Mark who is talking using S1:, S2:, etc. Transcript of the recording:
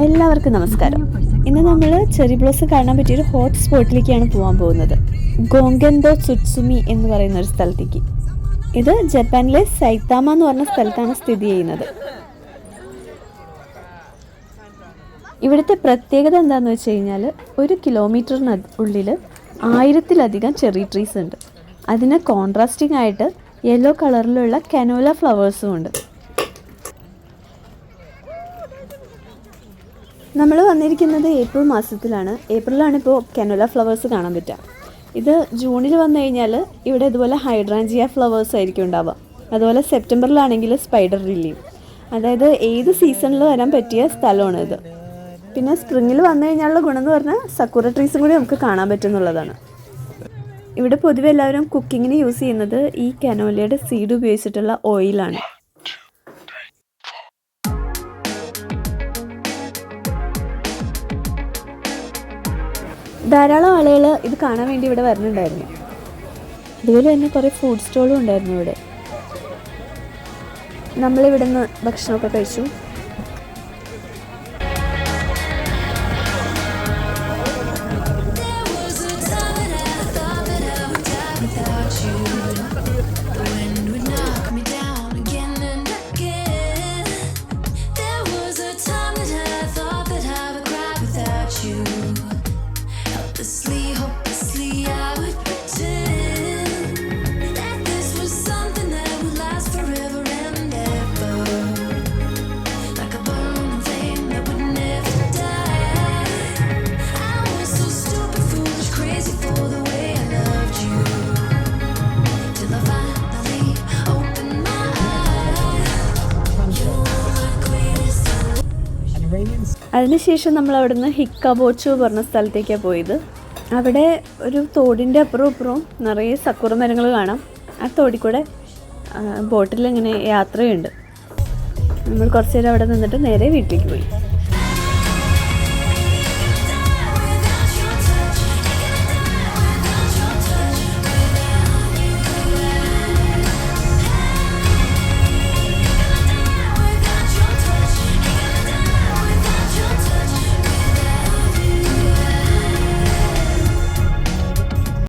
S1: എല്ലാവർക്കും നമസ്കാരം. ഇന്ന് നമ്മൾ ചെറി ബ്ലോസം കാണാൻ പറ്റിയൊരു ഹോട്ട് സ്പോട്ടിലേക്കാണ് പോകാൻ പോകുന്നത്. ഗോങ്കെന്തോ സുട്സുമി എന്ന് പറയുന്ന ഒരു സ്ഥലത്തേക്ക്. ഇത് ജപ്പാനിലെ സൈതാമ എന്ന് പറഞ്ഞ സ്ഥലത്താണ് സ്ഥിതി ചെയ്യുന്നത്. ഇവിടുത്തെ പ്രത്യേകത എന്താണെന്ന് വെച്ച് കഴിഞ്ഞാൽ 1 കിലോമീറ്ററിന് ഉള്ളിൽ 1000-ലധികം ചെറി ട്രീസ് ഉണ്ട്. അതിന് കോൺട്രാസ്റ്റിംഗ് ആയിട്ട് യെല്ലോ കളറിലുള്ള കനോല ഫ്ലവേഴ്സും ഉണ്ട്. നമ്മൾ വന്നിരിക്കുന്നത് ഏപ്രിൽ മാസത്തിലാണ്. ഏപ്രിലാണ് ഇപ്പോൾ കനോല ഫ്ലവേഴ്സ് കാണാൻ പറ്റുക. ഇത് ജൂണിൽ വന്നു കഴിഞ്ഞാൽ ഇവിടെ ഇതുപോലെ ഹൈഡ്രാഞ്ചിയ ഫ്ലവേഴ്സ് ആയിരിക്കും ഉണ്ടാവുക. അതുപോലെ സെപ്റ്റംബറിലാണെങ്കിൽ സ്പൈഡർ ലില്ലിയും. അതായത് ഏത് സീസണിൽ വരാൻ പറ്റിയ സ്ഥലമാണ് ഇത്. പിന്നെ സ്പ്രിങ്ങിൽ വന്നു കഴിഞ്ഞാലുള്ള ഗുണം എന്ന് പറഞ്ഞാൽ സക്കുറ ട്രീസും കൂടി നമുക്ക് കാണാൻ പറ്റുന്നുള്ളതാണ്. ഇവിടെ പൊതുവെ എല്ലാവരും കുക്കിങ്ങിന് യൂസ് ചെയ്യുന്നത് ഈ കനോലയുടെ സീഡ് ഉപയോഗിച്ചിട്ടുള്ള ഓയിലാണ്. ധാരാളം ആളുകൾ ഇത് കാണാൻ വേണ്ടി ഇവിടെ വരുന്നുണ്ടായിരുന്നു. അതുപോലെ തന്നെ കുറേ ഫുഡ് സ്റ്റോളും ഉണ്ടായിരുന്നു ഇവിടെ. നമ്മളിവിടെ നിന്ന് ഭക്ഷണമൊക്കെ കഴിച്ചു. അതിനുശേഷം നമ്മൾ അവിടുന്ന് ഹിക്കാബോച്ചു പറഞ്ഞ സ്ഥലത്തേക്കാണ് പോയത്. അവിടെ ഒരു തോടിൻ്റെ അപ്പുറവും ഇപ്പുറവും നിറയെ സക്കുറ മരങ്ങൾ കാണാം. ആ തോടിൽ കൂടെ ബോട്ടിൽ ഇങ്ങനെ യാത്രയുണ്ട്. നമ്മൾ കുറച്ച് നേരം അവിടെ നിന്നിട്ട് നേരെ വീട്ടിലേക്ക് പോയി.